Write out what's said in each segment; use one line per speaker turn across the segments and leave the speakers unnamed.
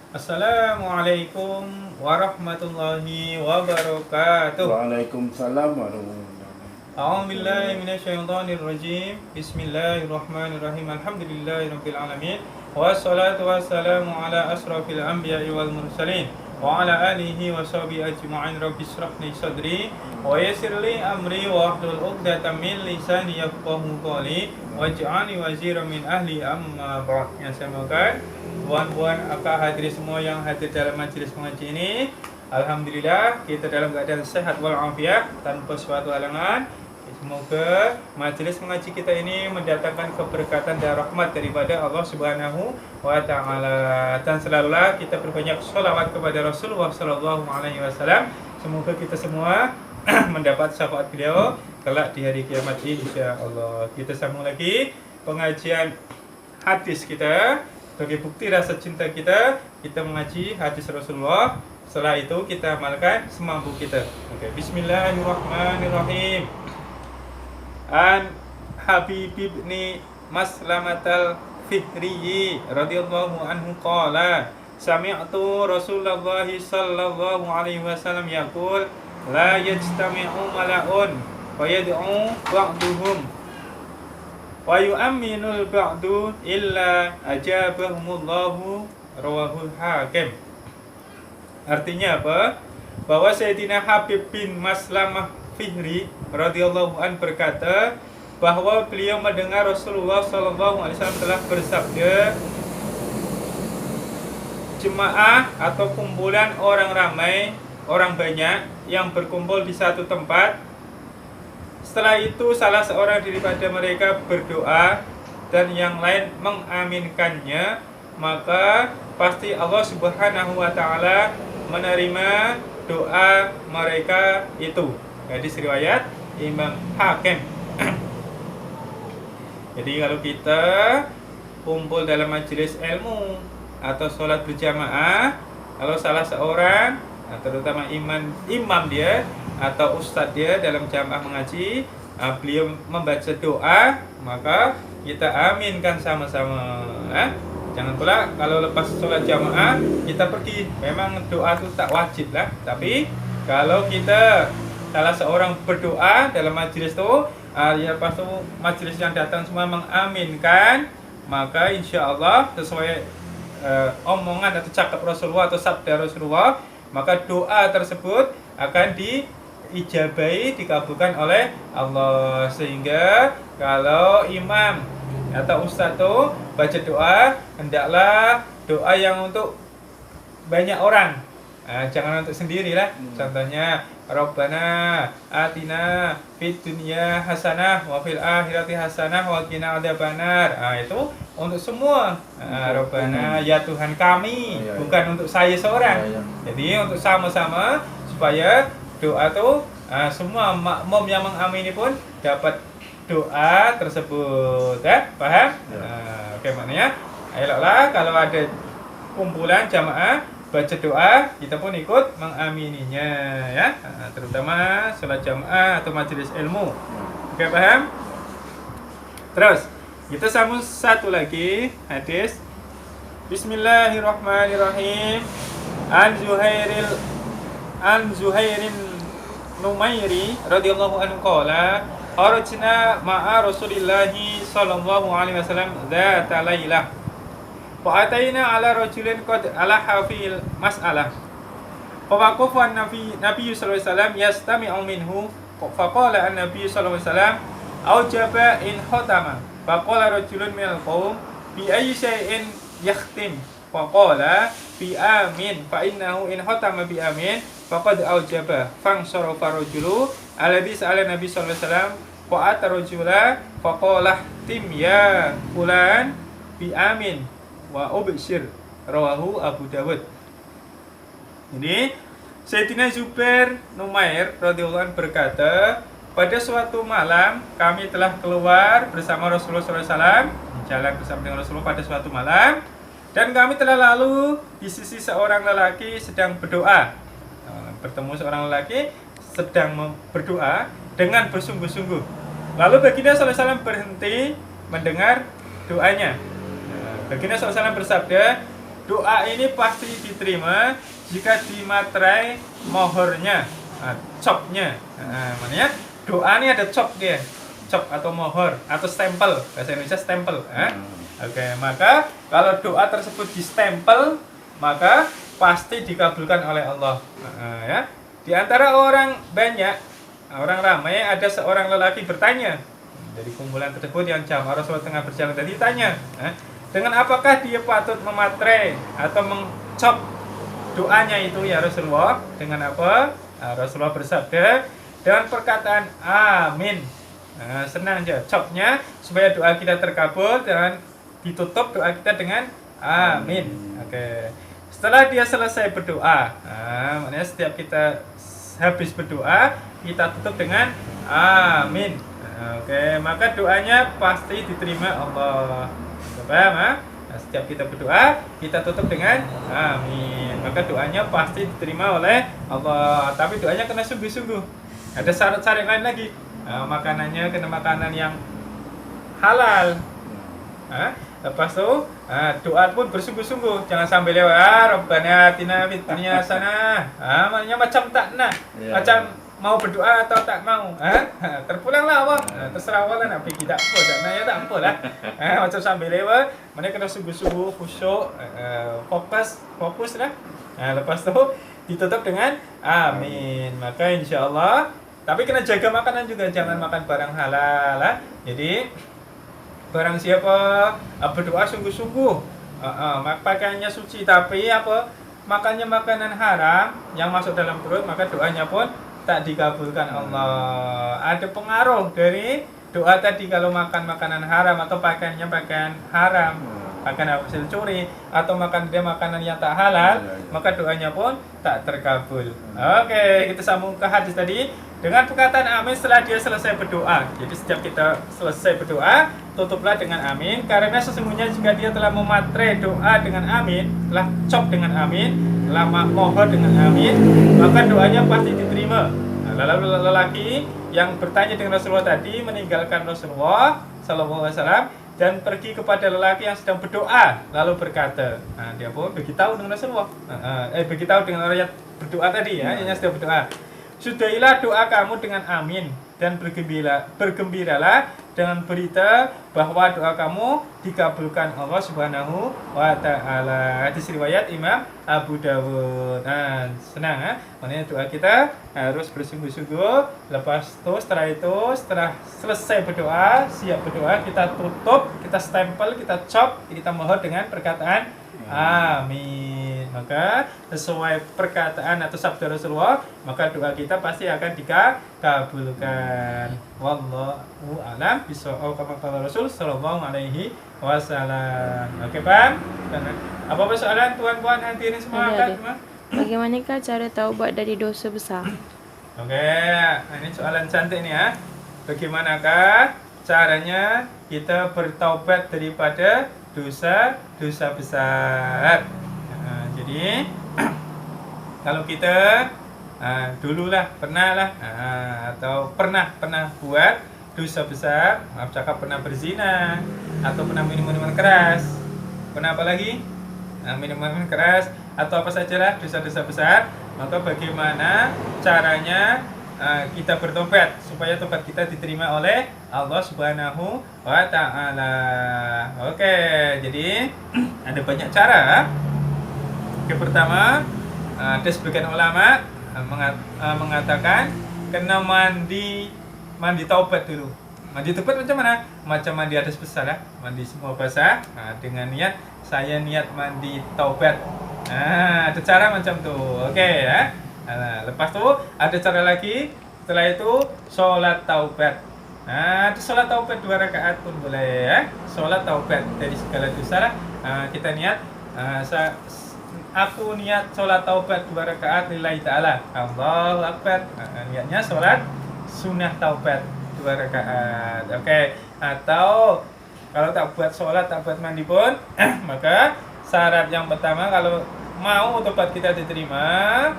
Assalamualaikum warahmatullahi wabarakatuh.
Waalaikumsalam warahmatullahi
A'udzubillahi
wabarakatuh.
minasyaitonir rajim. Bismillahirrahmanirrahim. Alhamdulillahirabbil alamin. Wassalatu wassalamu ala asrofil anbiya'i wal mursalin wa ala alihi wa sahbihi ajma'in. Rabbi shrah li sadri wa yassir li amri wa hlul 'uqdatam min lisani yafqahu qawli waj'alni waziran min ahli amma ba'd. Yang saya makan buan-buan akak hadirin semua yang hadir dalam majlis pengaji ini, alhamdulillah kita dalam keadaan sehat walafiat tanpa suatu halangan. Semoga majlis mengaji kita ini mendatangkan keberkatan dan rahmat daripada Allah Subhanahu wa taala. Dan selalulah kita berbanyak sholawat kepada Rasulullah sallallahu alaihi wasallam. Semoga kita semua mendapat syafaat beliau kelak di hari kiamat insyaallah. Kita sambung lagi pengajian hadis kita. Sebagai bukti rasa cinta kita mengaji hadis Rasulullah. Setelah itu kita amalkan semampu kita. Oke, bismillahirrahmanirrahim. An Habib ibni Maslamatal Fihriyi radhiyallahu anhu qala sami'tu Rasulullah sallallahu alaihi wasallam yaqul la yajtami'u mala'un wa yad'u ba'duhum wa yu'minul ba'du illa ajabahumullahu rawahul hakim. Artinya apa? Bahwa Sayyidina Habib bin Maslamah Fihri radhiyallahu an berkata bahwa beliau mendengar Rasulullah sallallahu alaihi wasallam telah bersabda, jemaah atau kumpulan orang ramai, orang banyak yang berkumpul di satu tempat. Setelah itu salah seorang daripada mereka berdoa dan yang lain mengaminkannya, maka pasti Allah Subhanahu wa taala menerima doa mereka itu. Hadis riwayat Imam Hakim. Jadi kalau kita kumpul dalam majelis ilmu atau sholat berjamaah, kalau salah seorang, terutama imam dia atau ustadz dia dalam jamaah mengaji, beliau membaca doa, maka kita aminkan sama-sama. Jangan pula kalau lepas sholat jamaah kita pergi. Memang doa itu tak wajib lah, tapi kalau kita salah seorang berdoa dalam majelis itu, ya pas itu majelis yang datang semua mengaminkan, maka insya Allah sesuai omongan atau cakap Rasulullah atau sabda Rasulullah, maka doa tersebut akan diijabahi, dikabulkan oleh Allah. Sehingga kalau imam atau ustadz itu baca doa, hendaklah doa yang untuk banyak orang, jangan untuk sendirilah. Contohnya Rabbana atina fid dunya hasanah wa fil akhirati hasanah wa qina adzabannar. Itu untuk semua. Rabbana ya Tuhan kami, bukan untuk saya seorang. Jadi untuk sama-sama supaya doa itu semua makmum yang mengamini pun dapat doa tersebut. Paham? Oke, maknanya ayolah kalau ada kumpulan jamaah baca doa, kita pun ikut mengamininya ya. Terutama sholat jamaah atau majelis ilmu. Oke, paham? Terus kita sambung satu lagi hadis. Bismillahirrahmanirrahim. An Zuhairin Numairi radhiyallahu anhu qala kharajna ma'a Rasulillahi sallallahu alaihi wasallam dzata lailah fa ataina ala rajulin qad alaha fil mas'alah fa waqafa an-nabi sallallahu alaihi wasallam yastami'u minhu fa qala an-nabi sallallahu alaihi wasallam aujaba in khatama fa qala rajulun minal qaum bi ayyi syai'in yakhtim fa qala bi amin fa innahu in khatama bi amin faqad aujaba fang sarafa rajulu alladhi sa'ala nabi sallallahu alaihi wasallam fa atarajula fa qala tim ya fulan bi amin wa ubshir, rawahu Abu Dawud. Ini Sayyidina Zubair Numair radhiyallahu anhu berkata, pada suatu malam kami telah keluar bersama Rasulullah SAW, jalan bersama dengan Rasulullah pada suatu malam, dan kami telah lalu di sisi seorang lelaki sedang berdoa. Bertemu seorang lelaki sedang berdoa dengan bersungguh-sungguh. Lalu baginda SAW berhenti mendengar doanya. Baginda SAW bersabda, doa ini pasti diterima jika dimaterai mohornya, copnya. Maknanya doa ini ada cop dia, cop atau mohor atau stempel, bahasa Indonesia stempel. Oke, maka kalau doa tersebut distempel maka pasti dikabulkan oleh Allah. Ya. Di antara orang banyak, orang ramai, ada seorang lelaki bertanya dari kumpulan tersebut yang jamaah Rasulullah tengah berjalan tadi tanya, dengan apakah dia patut mematrai atau mencop doanya itu ya Rasulullah? Dengan apa? Rasulullah bersabda dengan perkataan amin. Senang aja copnya supaya doa kita terkabul dan ditutup doa kita dengan amin. Oke. Setelah dia selesai berdoa, maknanya setiap kita habis berdoa kita tutup dengan amin. Oke, maka doanya pasti diterima Allah. Paham? Setiap kita berdoa, kita tutup dengan amin. Maka doanya pasti diterima oleh Allah. Tapi doanya kena sungguh-sungguh. Ada syarat-syarat lain lagi. Makanannya kena makanan yang halal. Lepas itu doa pun bersungguh-sungguh. Jangan sampai lewat Rabbana atina fid dunya hasanah. Maknanya macam tak nak. Macam mau berdoa atau tak mau, terpulanglah awak, terserah awak lah nak pergi tak apa, tak nak ya tak apa lah, macam sambil lewat, mana kena sungguh-sungguh, khusyuk, fokus lah, lepas tu ditutup dengan amin, maka insyaAllah, tapi kena jaga makanan juga, jangan makan barang halal lah, jadi barang siapa berdoa sungguh-sungguh, pakaiannya suci tapi makannya makanan haram yang masuk dalam perut, maka doanya pun tak dikabulkan Allah. Ada pengaruh dari doa tadi kalau makan makanan haram atau pakaiannya pakaian haram, makan hasil curi atau makan dia makanan yang tak halal, maka doanya pun tak terkabul. Oke, kita sambung ke hadis tadi dengan perkataan amin setelah dia selesai berdoa. Jadi setiap kita selesai berdoa, tutuplah dengan amin karena sesungguhnya jika dia telah mematrai doa dengan amin, telah cop dengan amin, telah mohon dengan amin, maka doanya pasti diterima. Lalu lelaki yang bertanya dengan Rasulullah tadi meninggalkan Rasulullah SAW dan pergi kepada lelaki yang sedang berdoa, lalu berkata, dia pun beritahu dengan Rasulullah, beritahu dengan orang yang berdoa tadi ya, yang sedang berdoa, sudahilah doa kamu dengan amin dan bergembiralah dengan berita bahwa doa kamu dikabulkan Allah Subhanahu wa taala. Hadis riwayat Imam Abu Dawud. Senang maknanya doa kita harus bersungguh-sungguh. Lepas itu setelah selesai berdoa, siap berdoa, kita tutup, kita stempel, kita cop, kita mohon dengan perkataan amin. Maka sesuai perkataan atau sabda Rasulullah, maka doa kita pasti akan dikabulkan. Wallahu a'lam bishawab, kama qala Rasul sallallahu alaihi wasallam. Oke, paham? Apa persoalan tuan-puan hadirin semua?
Bagaimanakah cara taubat dari dosa besar?
Oke, ini soalan cantik nih ya. Bagaimanakah caranya kita bertaubat daripada dosa besar? Jadi kalau kita dululah pernah buat dosa besar, maaf cakap pernah berzina atau pernah minum minuman keras, pernah apa lagi? Minuman keras atau apa sajalah dosa-dosa besar, maka bagaimana caranya kita bertobat supaya tobat kita diterima oleh Allah Subhanahu wa taala. Oke, jadi ada banyak cara. Yang pertama, ada sebagian ulama mengatakan kena mandi taubat dulu. Mandi taubat macam mana? Macam mandi hadas besar, mandi semua basah, dengan niat saya niat mandi taubat. Ada cara macam tuh. Oke ya. Lepas tu ada cara lagi. Setelah itu sholat taubat. Itu sholat taubat 2 rakaat pun boleh ya. Sholat taubat dari segala dosa. Kita niat aku niat sholat taubat 2 rakaat lillahi ta'ala, Allahu Akbar. Niatnya sholat sunnah taubat 2 rakaat. Oke. Atau kalau tak buat sholat, tak buat mandi pun maka syarat yang pertama, kalau mau tobat kita diterima,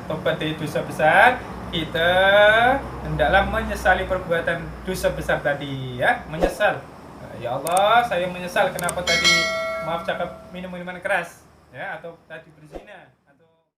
tobat dari dosa besar, kita hendaklah menyesali perbuatan dosa besar tadi ya. Menyesal, ya Allah saya menyesal kenapa tadi maaf cakap minum minuman keras. ya, atau tadi berzina.